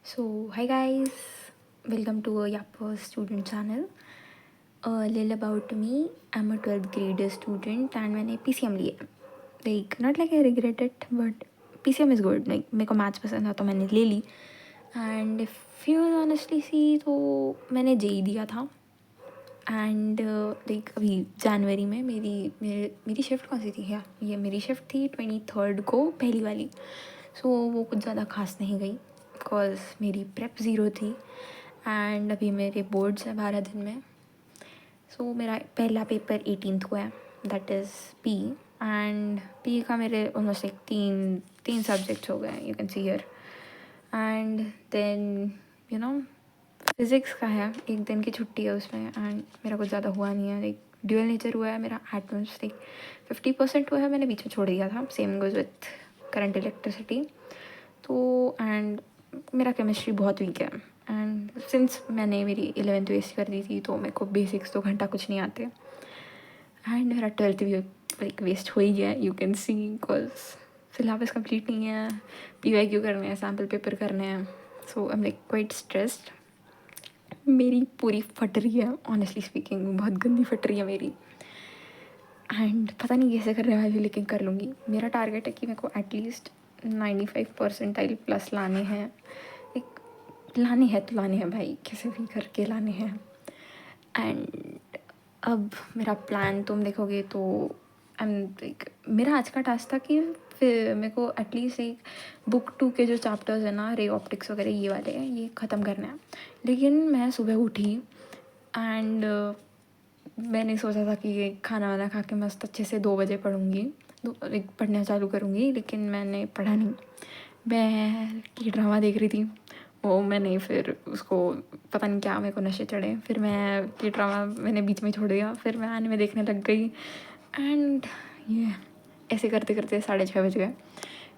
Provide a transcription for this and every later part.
So, hi guys, welcome to a Yapper student channel. A little about me. I'm a 12th grade student and मैंने PCM लिया. Like, not like I regret it, but PCM is good. Like, मेरे को maths पसंद था तो मैंने ले ली. And if you honestly see तो मैंने JEE दिया था. एंड लाइक अभी जनवरी में मेरी शिफ्ट कौन सी थी क्या ये मेरी शिफ्ट थी 23rd को पहली वाली. सो वो कुछ ज़्यादा खास नहीं गई बिकॉज मेरी प्रेप ज़ीरो थी एंड अभी मेरे बोर्ड्स हैं 12 दिन में. सो मेरा पहला पेपर 18th को है, that is P. And P का मेरे ऑलमोस्ट लाइक तीन सब्जेक्ट्स हो गए, you can see here. And then you know physics का है, एक दिन की छुट्टी है उसमें. एंड मेरा कुछ ज़्यादा हुआ नहीं है, लाइक ड्यूअल नेचर हुआ है मेरा एटम्स, लाइक 50% हुआ है, मैंने बीच में छोड़ दिया था. Same goes with current electricity. तो एंड मेरा केमिस्ट्री बहुत वीक है एंड सिंस मैंने मेरी 11th वेस्ट कर दी थी तो मेरे को बेसिक्स तो घंटा कुछ नहीं आते. एंड मेरा 12th भी लाइक वेस्ट हो ही गया, you can see, because syllabus complete नहीं है, PYQ करने हैं, सैम्पल पेपर करने हैं. So I am like quite stressed. मेरी पूरी फट रही है, ऑनेस्टली स्पीकिंग बहुत गंदी फट रही है मेरी. एंड पता नहीं कैसे करने वाली, लेकिन कर लूँगी. मेरा टारगेट है कि मेरे को एटलीस्ट 95% प्लस लाने हैं. एक लाने हैं तो लाने हैं भाई, कैसे भी करके लाने हैं. एंड अब मेरा प्लान तुम देखोगे तो लाइक मेरा आज का टास्क था कि फिर मेरे को एटलीस्ट एक बुक 2 के जो चैप्टर्स है ना, रे ऑप्टिक्स वगैरह ये वाले हैं, ये ख़त्म करना है. लेकिन मैं सुबह उठी एंड मैंने सोचा था कि खाना वाना खा के मस्त अच्छे से 2 बजे पढ़ूँगी, पढ़ना चालू करूँगी. लेकिन मैंने पढ़ा नहीं, मैं की ड्रामा देख रही थी. वो मैंने फिर उसको पता नहीं क्या मेरे को नशे चढ़े, फिर मैं की ड्रामा मैंने बीच में छोड़ दिया, फिर मैं एनिमे देखने लग गई. एंड ये ऐसे करते करते 6:30 बज गए.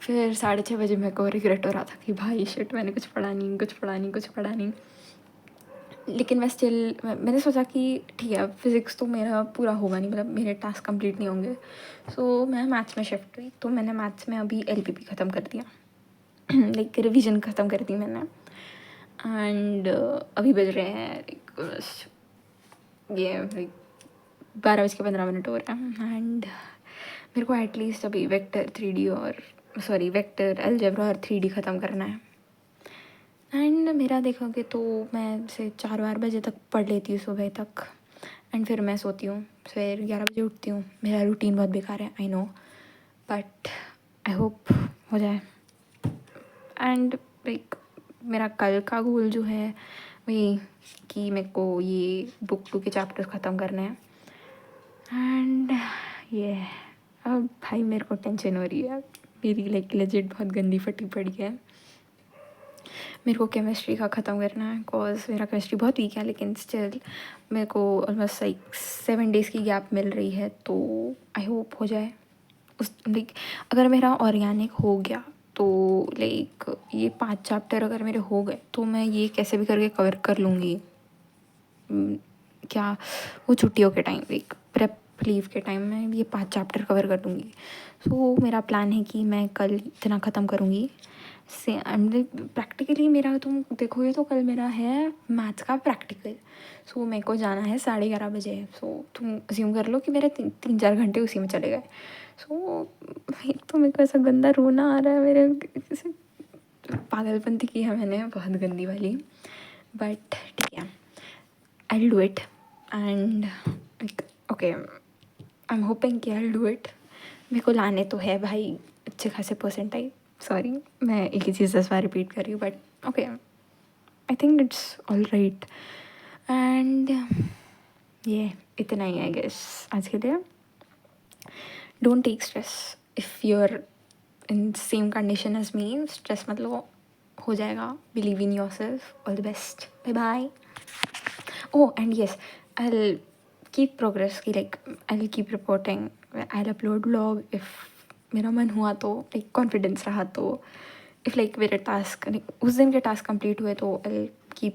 फिर 6:30 बजे मेरे को रिग्रेट हो रहा था कि भाई शिट, मैंने कुछ पढ़ा नहीं. लेकिन मैं स्टिल मैंने सोचा कि ठीक है, फिज़िक्स तो मेरा पूरा होगा नहीं, मतलब मेरे टास्क कंप्लीट नहीं होंगे. सो मैं मैथ्स में शिफ्ट हुई. तो मैंने मैथ्स में अभी LPP ख़त्म कर दिया, लाइक रिवीजन ख़त्म कर दी मैंने. एंड अभी बज रहे हैं ये लाइक 12:15 हो रहा है. एंड मेरे को एटलीस्ट अभी वेक्टर 3D और वेक्टर अलजेब्रा और 3D ख़त्म करना है. एंड मेरा देखोगे तो मैं से 4 बजे तक पढ़ लेती हूँ सुबह तक. एंड फिर मैं सोती हूँ, फिर 11 बजे उठती हूँ. मेरा रूटीन बहुत बेकार है, I know, but I hope हो जाए. एंड लाइक मेरा कल का गोल जो है वही कि मेरे को ये बुक 2 के चैप्टर्स ख़त्म करने हैं. एंड ये अब भाई मेरे को टेंशन हो रही है, मेरी लाइक लेजिट बहुत गंदी फटी पड़ी है. मेरे को केमिस्ट्री का ख़त्म करना है, बिकॉज मेरा केमिस्ट्री बहुत वीक है. लेकिन स्टिल मेरे को ऑलमोस्ट लाइक 7 डेज़ की गैप मिल रही है, तो आई होप हो जाए. उस लाइक अगर मेरा ऑर्गेनिक हो गया तो लाइक ये 5 चैप्टर अगर मेरे हो गए तो मैं ये कैसे भी करके कवर कर लूँगी. क्या वो छुट्टियों के टाइम, लाइक प्रेप लीव के टाइम में ये 5 चैप्टर कवर कर दूँगी. सो मेरा प्लान है कि मैं कल इतना ख़त्म करूँगी. से प्रैक्टिकली मेरा तुम देखोगे तो कल मेरा है मैथ्स का प्रैक्टिकल. सो मेरे को जाना है 11:30 बजे. सो तुम अज्यूम कर लो कि मेरे 3-4 घंटे उसी में चले गए. सो एक तो मेरे को ऐसा गंदा रोना आ रहा है, मेरे जैसे पागलपंती की है मैंने बहुत गंदी वाली. बट ठीक है, I will do it. And okay, I am hoping कि आई विल डू इट. मेरे को लाने तो है भाई अच्छे खासे परसेंटाइल. सॉरी, मैं एक ही चीज़ 10 बार रिपीट कर रही हूँ, but okay, I think it's all right. And ये इतना ही है गेस आज के लिए. Don't take stress if you are in same condition as me. Stress मत लो, हो जाएगा. Believe in your self. All the best. Bye bye. Oh, and yes, I'll keep progress की, like I'll keep reporting. I'll upload vlog if मेरा मन हुआ तो, like confidence रहा तो. if like मेरे टास्क उस दिन के टास्क कंप्लीट हुए तो I'll keep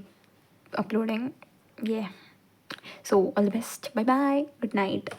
uploading. Yeah. So all the best. Bye bye. Good night.